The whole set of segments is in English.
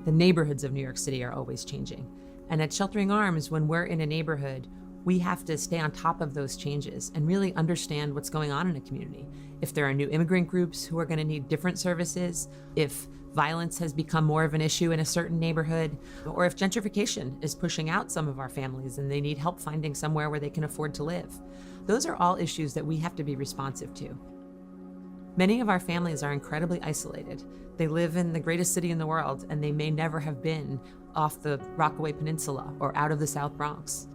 The neighborhoods of New York City are always changing. And at Sheltering Arms, when we're in a neighborhood, we have to stay on top of those changes and really understand what's going on in a community. If there are new immigrant groups who are going to need different services, if violence has become more of an issue in a certain neighborhood, or if gentrification is pushing out some of our families and they need help finding somewhere where they can afford to live. Those are all issues that we have to be responsive to. Many of our families are incredibly isolated. They live in the greatest city in the world, and they may never have been off the Rockaway Peninsula or out of the South Bronx.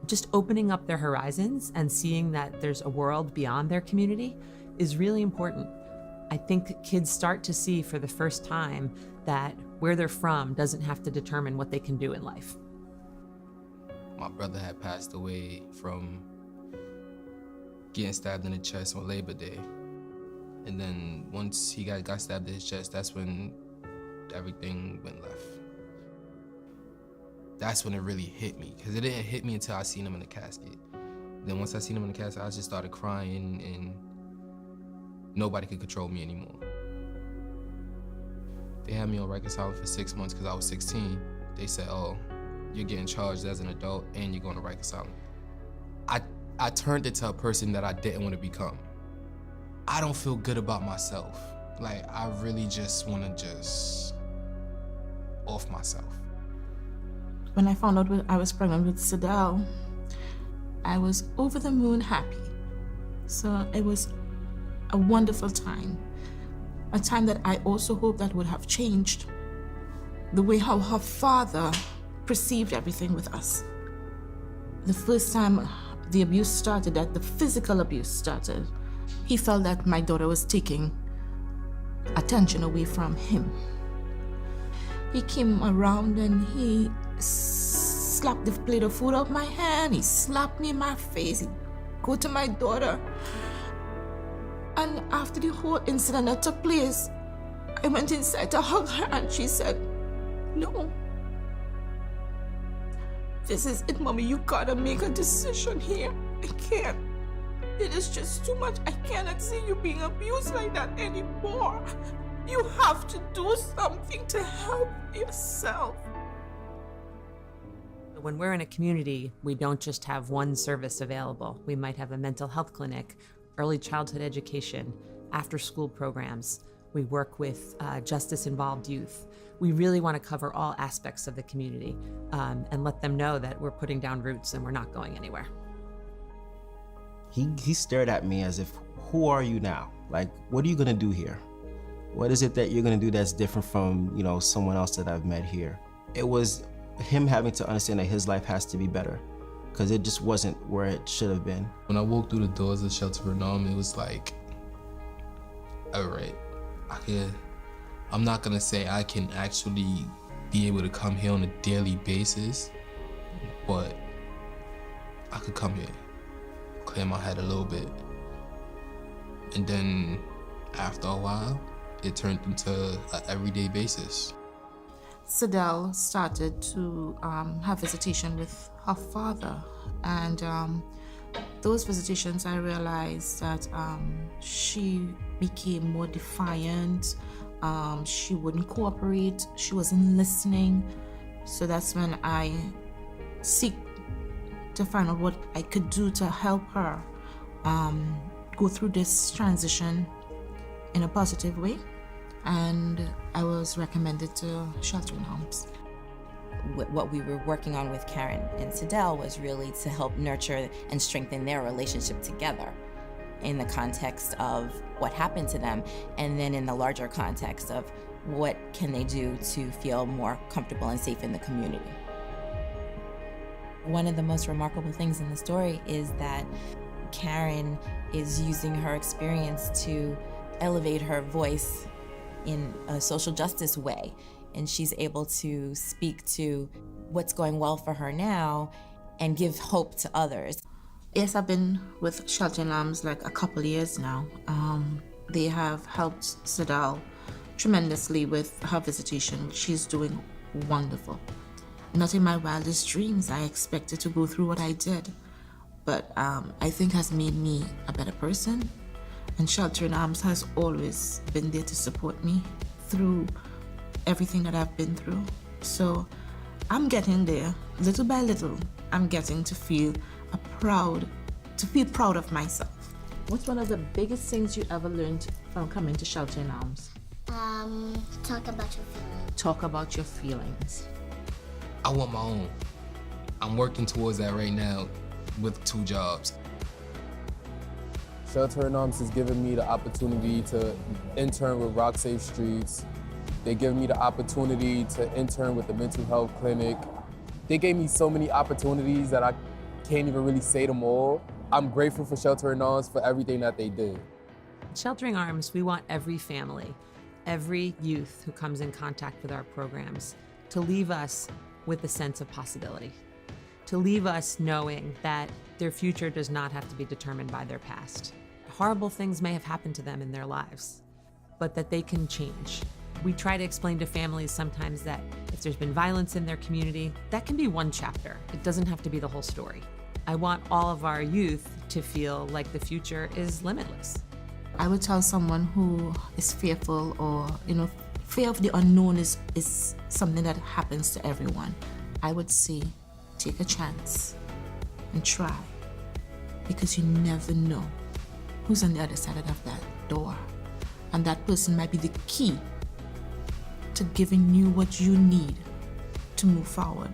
Just opening up their horizons and seeing that there's a world beyond their community is really important. I think kids start to see for the first time that where they're from doesn't have to determine what they can do in life. My brother had passed away from getting stabbed in the chest on Labor Day. And then once he got stabbed in his chest, that's when everything went left. That's when it really hit me, because it didn't hit me until I seen him in the casket. Then once I seen him in the casket, I just started crying, and nobody could control me anymore. They had me on Rikers Island for 6 months because I was 16. They said, oh, you're getting charged as an adult and you're going to Rikers Island. I turned into a person that I didn't want to become. I don't feel good about myself. Like, I really just want to off myself. When I found out I was pregnant with Sadal, I was over the moon happy. So it was a wonderful time. A time that I also hope that would have changed the way how her father perceived everything with us. The first time the abuse started, that the physical abuse started, he felt that my daughter was taking attention away from him. He came around and he slapped the plate of food out of my hand. He slapped me in my face. He'd go to my daughter. And after the whole incident that took place, I went inside to hug her and she said, no. This is it, Mommy. You gotta make a decision here. I can't. It is just too much. I cannot see you being abused like that anymore. You have to do something to help yourself. When we're in a community, we don't just have one service available. We might have a mental health clinic, early childhood education, after-school programs. We work with justice-involved youth. We really want to cover all aspects of the community and let them know that we're putting down roots and we're not going anywhere. He stared at me as if, who are you now? Like, what are you gonna do here? What is it that you're gonna do that's different from, someone else that I've met here? It was him having to understand that his life has to be better, because it just wasn't where it should have been. When I walked through the doors of Sheltering Arms, it was like, all right, I'm not gonna say I can actually be able to come here on a daily basis, but I could come here, clear my head a little bit. And then after a while, it turned into an everyday basis. Sadal started to have visitation with her father, and those visitations I realized that she became more defiant. She wouldn't cooperate, she wasn't listening. So that's when I seek to find out what I could do to help her go through this transition in a positive way. And I was recommended to Sheltering Arms. What we were working on with Karen and Sadal was really to help nurture and strengthen their relationship together in the context of what happened to them, and then in the larger context of what can they do to feel more comfortable and safe in the community. One of the most remarkable things in the story is that Karen is using her experience to elevate her voice in a social justice way, and she's able to speak to what's going well for her now and give hope to others. Yes, I've been with Sheltering Arms like a couple of years now. They have helped Sadal tremendously with her visitation. She's doing wonderful. Not in my wildest dreams I expected to go through what I did, but I think has made me a better person. And Sheltering Arms has always been there to support me through everything that I've been through. So I'm getting there, little by little. I'm getting to feel proud of myself. What's one of the biggest things you ever learned from coming to Shelter in Arms? Talk about your feelings. Talk about your feelings. I want my own. I'm working towards that right now with 2 jobs. Shelter in Arms has given me the opportunity to intern with Rock Safe Streets. They gave me the opportunity to intern with the mental health clinic. They gave me so many opportunities that I can't even really say them all. I'm grateful for Shelter in Arms for everything that they did. At Sheltering Arms, we want every family, every youth who comes in contact with our programs to leave us with a sense of possibility, to leave us knowing that their future does not have to be determined by their past. Horrible things may have happened to them in their lives, but that they can change. We try to explain to families sometimes that if there's been violence in their community, that can be one chapter. It doesn't have to be the whole story. I want all of our youth to feel like the future is limitless. I would tell someone who is fearful or, fear of the unknown is something that happens to everyone. I would say, take a chance and try, because you never know who's on the other side of that door. And that person might be the key to giving you what you need to move forward.